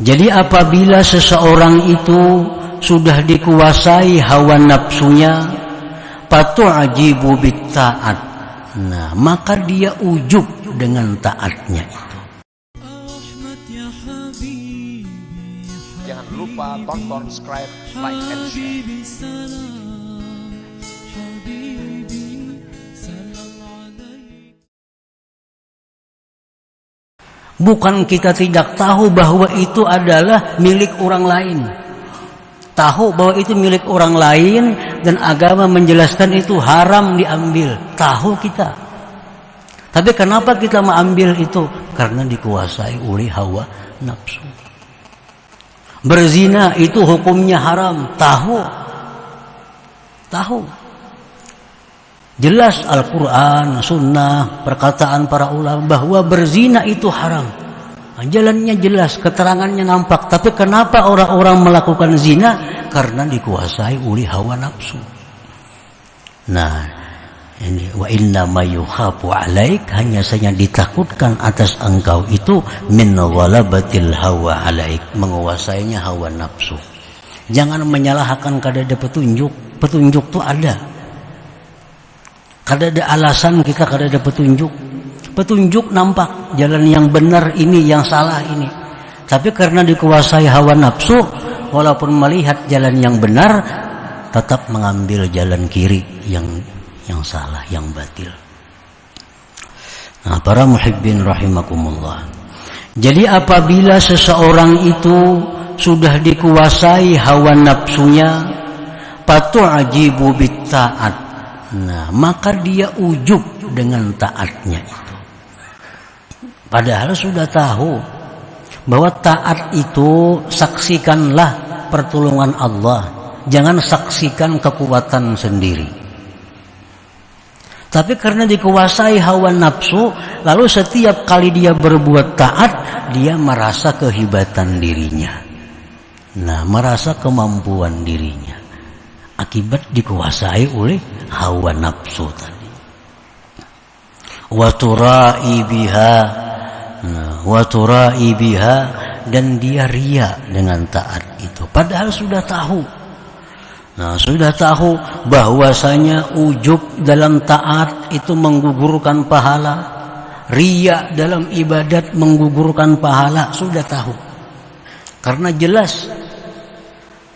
Jadi apabila seseorang itu sudah dikuasai hawa nafsunya, fatu'jibu bitta'at, nah maka dia ujub dengan taatnya itu. Jangan lupa tonton, subscribe, like, and share. Bukan kita tidak tahu bahwa itu adalah milik orang lain. Tahu bahwa itu milik orang lain dan agama menjelaskan itu haram diambil. Tahu kita. Tapi kenapa kita mengambil itu? Karena dikuasai oleh hawa nafsu. Berzina itu hukumnya haram. Tahu. Tahu. Jelas Al-Quran, Sunnah, perkataan para ulama bahwa berzina itu haram. Jalannya jelas, keterangannya nampak. Tapi kenapa orang-orang melakukan zina? Karena dikuasai oleh hawa nafsu. Nah, ini wa inna ma yukhafu alaik, hanya saja ditakutkan atas engkau itu min ghalabatil hawa alaik, menguasainya hawa nafsu. Jangan menyalahkan kadada petunjuk. Petunjuk itu ada. Kadada alasan kita kadada petunjuk. Petunjuk nampak jalan yang benar ini, yang salah ini. Tapi karena dikuasai hawa nafsu, walaupun melihat jalan yang benar, tetap mengambil jalan kiri yang salah, yang batil. Nah, para muhibbin rahimakumullah. Jadi apabila seseorang itu sudah dikuasai hawa nafsunya, fatu'jibu bitta'at, nah maka dia ujub dengan taatnya itu. Padahal sudah tahu bahwa taat itu saksikanlah pertolongan Allah, jangan saksikan kekuatan sendiri. Tapi karena dikuasai hawa nafsu, lalu setiap kali dia berbuat taat, dia merasa kehebatan dirinya. Nah, merasa kemampuan dirinya. Akibat dikuasai oleh hawa nafsu tadi. Wa tura'i biha, nah, wa tura'i biha, dan dia ria dengan taat itu. Padahal sudah tahu. Nah, sudah tahu bahwasanya ujub dalam taat itu menggugurkan pahala, ria dalam ibadat menggugurkan pahala, sudah tahu. Karena jelas.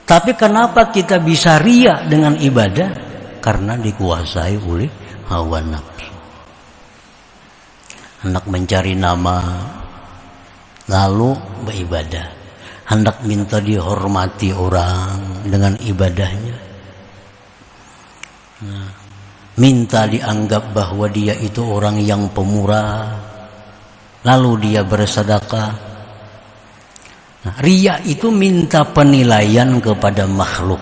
Tapi kenapa kita bisa ria dengan ibadah? Karena dikuasai oleh hawa nafsu. Hendak mencari nama, lalu beribadah. Hendak minta dihormati orang dengan ibadahnya. Nah, minta dianggap bahwa dia itu orang yang pemurah, lalu dia bersedekah. Nah, riya itu minta penilaian kepada makhluk,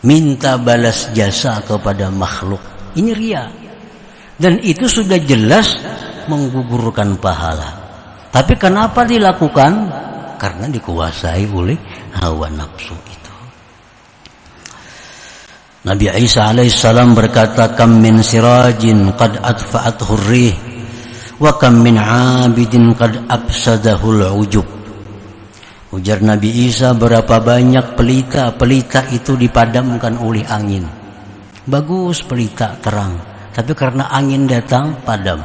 minta balas jasa kepada makhluk. Ini riya, dan itu sudah jelas menggugurkan pahala. Tapi kenapa dilakukan? Karena dikuasai oleh hawa nafsu itu. Nabi Isa alaihissalam berkata, kam min sirajin qad atfa'athu rih, wa kam min 'abidin qad afsadahul ujub. Ujar Nabi Isa, berapa banyak pelita itu dipadamkan oleh angin. Bagus pelita, terang, tapi karena angin datang, padam.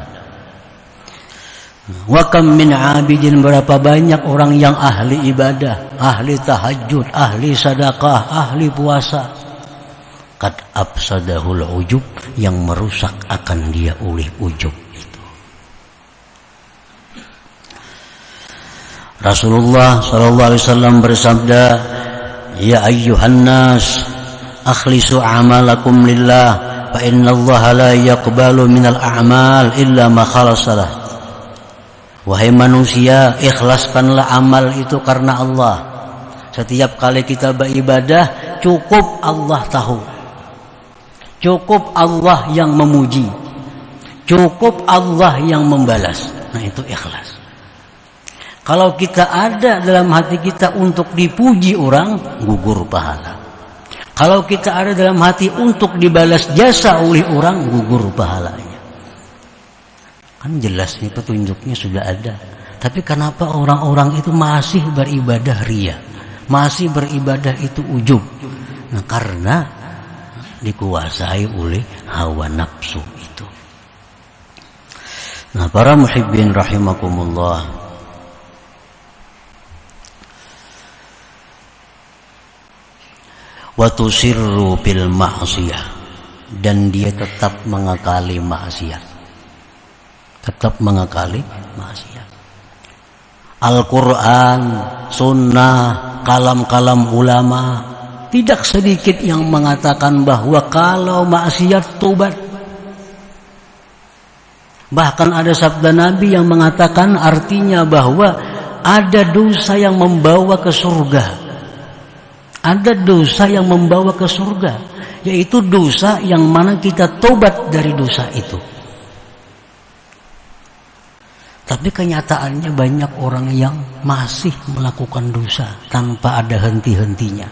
Wa kam min 'abidin, berapa banyak orang yang ahli ibadah, ahli tahajud, ahli sedekah, ahli puasa, qad afsadahul ujub, yang merusak akan dia oleh ujub itu. Rasulullah sallallahu alaihi wasallam bersabda, ya ayyuhan nas akhlisu a'malakum lillah, fa innallaha la yaqbalu minal a'mal illa ma khalasalah. Wahai manusia, ikhlaskanlah amal itu karena Allah. Setiap kali kita beribadah, cukup Allah tahu. Cukup Allah yang memuji. Cukup Allah yang membalas. Nah, itu ikhlas. Kalau kita ada dalam hati kita untuk dipuji orang, gugur pahala. Kalau kita ada dalam hati untuk dibalas jasa oleh orang, gugur pahalanya. Kan jelas nih petunjuknya sudah ada. Tapi kenapa orang-orang itu masih beribadah riya, masih beribadah itu ujub? Nah, karena dikuasai oleh hawa nafsu itu. Nah, para muhibbin rahimakumullah, wa tusirru bil ma'siyah, dan dia tetap mengakali maksiat, tetap mengakali maksiat. Al-Quran, sunnah, kalam-kalam ulama, tidak sedikit yang mengatakan bahwa kalau maksiat tobat. Bahkan ada sabda Nabi yang mengatakan artinya bahwa ada dosa yang membawa ke surga. Ada dosa yang membawa ke surga, yaitu dosa yang mana kita tobat dari dosa itu. Tapi kenyataannya banyak orang yang masih melakukan dosa tanpa ada henti-hentinya.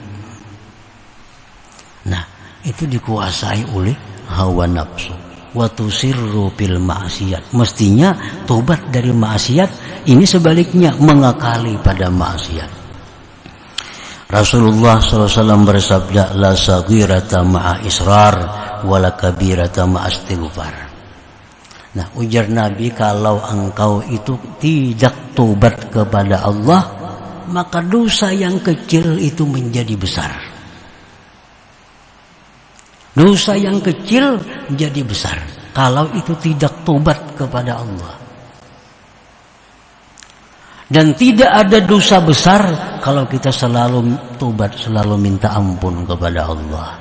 Nah, itu dikuasai oleh hawa nafsu. Wa tusirru bil ma'siyat. Mestinya tobat dari maksiat, ini sebaliknya mengakali pada maksiat. Rasulullah SAW bersabda, la saghirata ma'a israr wala kabirata ma'a istighfar. Nah, ujar Nabi, kalau engkau itu tidak tobat kepada Allah, maka dosa yang kecil itu menjadi besar. Dosa yang kecil menjadi besar kalau itu tidak tobat kepada Allah. Dan tidak ada dosa besar kalau kita selalu tobat, selalu minta ampun kepada Allah.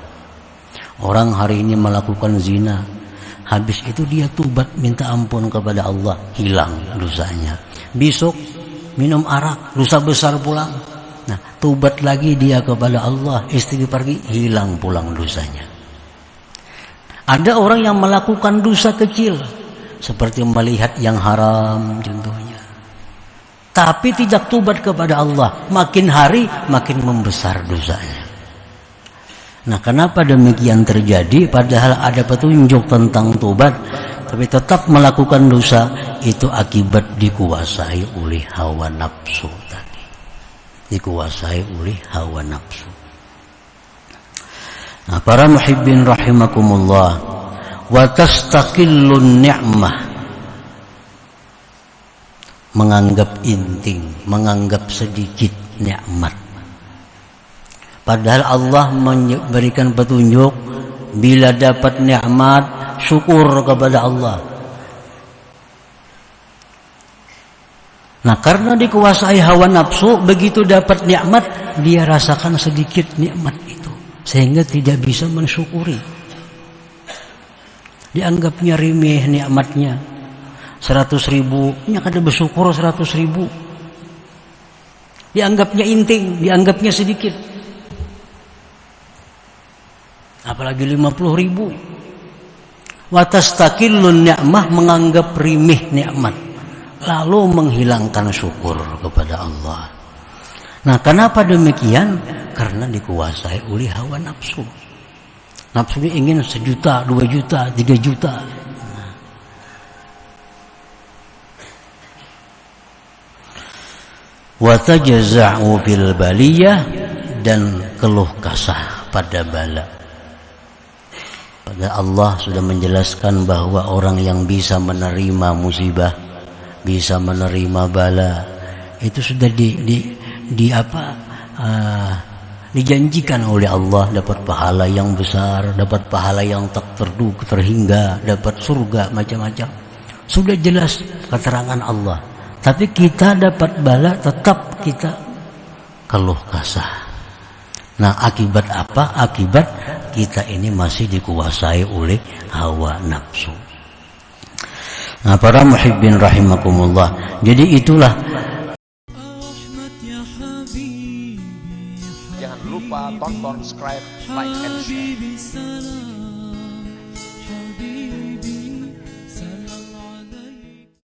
Orang hari ini melakukan zina, habis itu dia tobat minta ampun kepada Allah, hilang dosanya. Besok minum arak, dosa besar pulang. Nah, tobat lagi dia kepada Allah, istighfar lagi, hilang pulang dosanya. Ada orang yang melakukan dosa kecil, seperti melihat yang haram contohnya, tapi tidak tobat kepada Allah, makin hari makin membesar dosanya. Nah, kenapa demikian terjadi? Padahal ada petunjuk tentang tobat, tapi tetap melakukan dosa. Itu akibat dikuasai oleh hawa nafsu tadi. Dikuasai oleh hawa nafsu. Nah, para muhibbin rahimakumullah, wa tastaqillun ni'mah, menganggap inting, menganggap sedikit nikmat. Padahal Allah memberikan petunjuk, bila dapat nikmat syukur kepada Allah. Nah, karena dikuasai hawa nafsu, begitu dapat nikmat dia rasakan sedikit nikmat itu, sehingga tidak bisa mensyukuri. Dianggapnya remeh nikmatnya, 100.000, ini kada bersyukur 100.000. Dianggapnya inting, dianggapnya sedikit. Apalagi 50.000. Wa tastaqillun ni'mah, menganggap remeh nikmat, lalu menghilangkan syukur kepada Allah. Nah, kenapa demikian? Karena dikuasai oleh hawa nafsu. Nafsu ingin 1 juta, 2 juta, 3 juta. Wa tajza'u fil baliyah, dan keluh kesah pada bala. Pada Allah sudah menjelaskan bahwa orang yang bisa menerima musibah, bisa menerima bala, itu sudah dijanjikan oleh Allah dapat pahala yang besar, dapat pahala yang tak terduga, terhingga, dapat surga, macam-macam. Sudah jelas keterangan Allah. Tapi kita dapat bala, tetap kita keluh kesah. Nah, akibat apa? Akibat kita ini masih dikuasai oleh hawa nafsu. Nah, para muhibbin rahimakumullah, jadi itulah. Jangan lupa tonton, subscribe, like, and share.